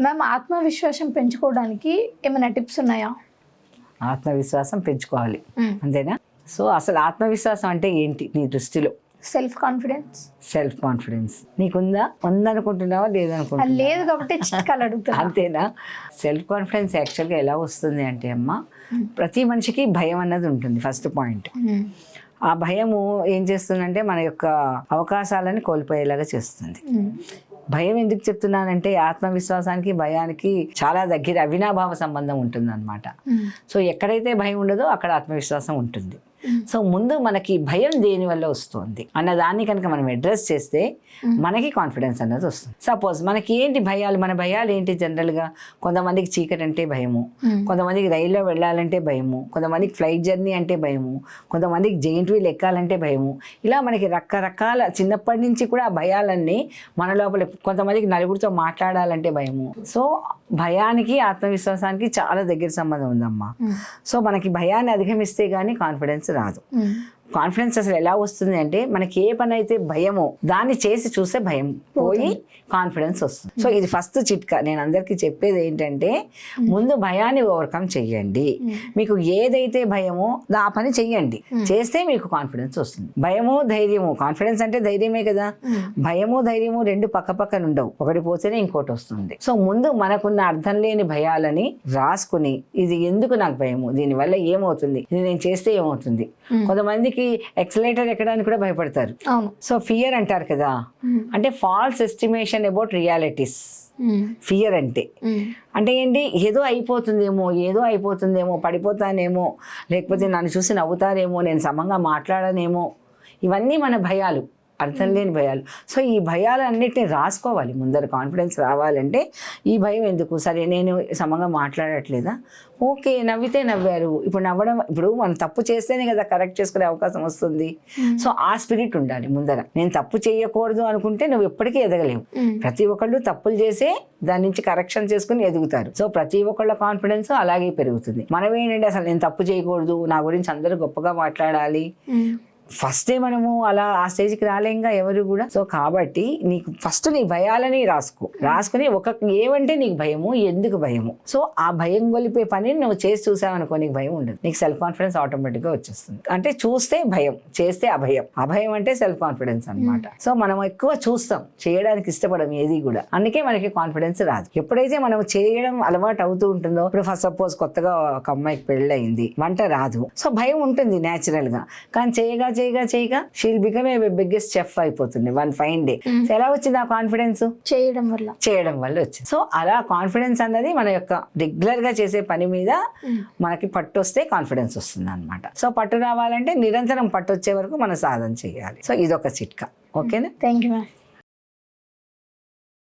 Ma'am, ఆత్మవిశ్వాసం పెంచుకోవడానికి ఏమైనా టిప్స్ ఉన్నాయా? ఆత్మవిశ్వాసం పెంచుకోవాలి, అంతేనా? సో అసలు ఆత్మవిశ్వాసం అంటే ఏంటి నీ దృష్టిలో? Self confidence. సెల్ఫ్ కాన్ఫిడెన్స్ నీకుందా? ఉందనుకుంటున్నావా లేదనుకుంటున్నావా? లేదు కాబట్టి చిట్కాలు అడుగుతున్నా. అంతేనా? సెల్ఫ్ కాన్ఫిడెన్స్ యాక్చువల్గా ఎలా వస్తుంది అంటే అమ్మ, ప్రతి మనిషికి భయం అన్నది ఉంటుంది. ఫస్ట్ పాయింట్, ఆ భయము ఏం చేస్తుందంటే మన యొక్క అవకాశాలను కోల్పోయేలాగా చేస్తుంది. భయం ఎందుకు చెప్తున్నానంటే ఆత్మవిశ్వాసానికి భయానికి చాలా దగ్గర అవినాభావ సంబంధం ఉంటుంది అనమాట. సో ఎక్కడైతే భయం ఉండదో అక్కడ ఆత్మవిశ్వాసం ఉంటుంది. సో ముందు మనకి భయం దేని వల్ల వస్తుంది అన్న దాన్ని కనుక మనం అడ్రస్ చేస్తే మనకి కాన్ఫిడెన్స్ అన్నది వస్తుంది. సపోజ్ మనకి ఏంటి భయాలు, మన భయాలు ఏంటి? జనరల్గా కొంతమందికి చీకటి అంటే భయము, కొంతమందికి రైల్లో వెళ్ళాలంటే భయము, కొంతమందికి ఫ్లైట్ జర్నీ అంటే భయము, కొంతమందికి జెయింట్ వీల్ ఎక్కాలంటే భయము. ఇలా మనకి రకరకాల చిన్నప్పటి నుంచి కూడా ఆ భయాలన్నీ మన లోపల. కొంతమందికి నలుగురితో మాట్లాడాలంటే భయము. సో భయానికి ఆత్మవిశ్వాసానికి చాలా దగ్గర సంబంధం ఉందమ్మా. సో మనకి భయాన్ని అధిగమిస్తే గానీ కాన్ఫిడెన్స్ రాదు. కాన్ఫిడెన్స్ అసలు ఎలా వస్తుంది అంటే మనకి ఏ పని అయితే భయమో దాన్ని చేసి చూస్తే భయం పోయి కాన్ఫిడెన్స్ వస్తుంది. సో ఇది ఫస్ట్ చిట్కా. నేను అందరికీ చెప్పేది ఏంటంటే ముందు భయాన్ని ఓవర్కమ్ చెయ్యండి. మీకు ఏదైతే భయమో ఆ పని చెయ్యండి, చేస్తే మీకు కాన్ఫిడెన్స్ వస్తుంది. భయము ధైర్యము, కాన్ఫిడెన్స్ అంటే ధైర్యమే కదా. భయము ధైర్యము రెండు పక్క పక్కన ఉండవు, ఒకటి పోతేనే ఇంకోటి వస్తుంది. సో ముందు మనకున్న అర్థం లేని భయాలని రాసుకుని ఇది ఎందుకు నాకు భయము, దీనివల్ల ఏమవుతుంది, ఇది నేను చేస్తే ఏమవుతుంది. కొంతమందికి ఎక్సలేటర్ ఎక్కడానికి కూడా భయపడతారు. సో ఫియర్ అంటారు కదా, అంటే false estimation about realities. Fear అంటే ఏంటి? ఏదో అయిపోతుందేమో, పడిపోతానేమో, లేకపోతే నన్ను చూసి నవ్వుతారేమో, నేను సమంగా మాట్లాడనేమో. ఇవన్నీ మన భయాలు, అర్థం లేని భయాలు. సో ఈ భయాలన్నిటిని రాసుకోవాలి ముందర. కాన్ఫిడెన్స్ రావాలంటే ఈ భయం ఎందుకు, సరే నేను సమంగా మాట్లాడట్లేదా, ఓకే నవ్వితే నవ్వారు, ఇప్పుడు మనం తప్పు చేస్తేనే కదా కరెక్ట్ చేసుకునే అవకాశం వస్తుంది. సో ఆ స్పిరిట్ ఉండాలి ముందర. నేను తప్పు చేయకూడదు అనుకుంటే నువ్వు ఎప్పటికీ ఎదగలేవు. ప్రతి ఒక్కళ్ళు తప్పులు చేసే దాని నుంచి కరెక్షన్ చేసుకుని ఎదుగుతారు. సో ప్రతి ఒక్కళ్ళ కాన్ఫిడెన్స్ అలాగే పెరుగుతుంది. మనం ఏంటంటే అసలు నేను తప్పు చేయకూడదు, నా గురించి అందరూ గొప్పగా మాట్లాడాలి, ఫస్టే మనము అలా ఆ స్టేజ్కి రాలేంగా ఎవరు కూడా. సో కాబట్టి నీకు ఫస్ట్ నీ భయాలని రాసుకుని ఏమంటే నీకు భయము, ఎందుకు భయము. సో ఆ భయం గొలిపే పని నువ్వు చేసి చూసావనుకో నీకు భయం ఉండదు, నీకు సెల్ఫ్ కాన్ఫిడెన్స్ ఆటోమేటిక్గా వచ్చేస్తుంది. అంటే చూస్తే భయం, చేస్తే అభయం. అభయం అంటే సెల్ఫ్ కాన్ఫిడెన్స్ అనమాట. సో మనం ఎక్కువ చూస్తాం, చేయడానికి ఇష్టపడం ఏది కూడా, అందుకే మనకి కాన్ఫిడెన్స్ రాదు. ఎప్పుడైతే మనం చేయడం అలవాటు అవుతూ ఉంటుందో, ఇప్పుడు ఫస్ట్ సపోజ్ కొత్తగా ఒక అమ్మాయికి పెళ్ళయింది, వంట రాదు, సో భయం ఉంటుంది న్యాచురల్ గా. కానీ చేయగా she'll become a biggest chef అయిపోతుంది వన్ ఫైన్ డే. ఎలా వచ్చింది ఆ కాన్ఫిడెన్స్? చేయడం వల్ల వచ్చింది. సో అలా కాన్ఫిడెన్స్ అన్నది మన యొక్క రెగ్యులర్ గా చేసే పని మీద మనకి పట్టు వస్తే కాన్ఫిడెన్స్ వస్తుంది అనమాట. సో పట్టు రావాలంటే నిరంతరం పట్టు వచ్చే వరకు మనం సాధన చేయాలి. సో ఇదొక చిట్కా. ఓకేనా? Thank you ma'am.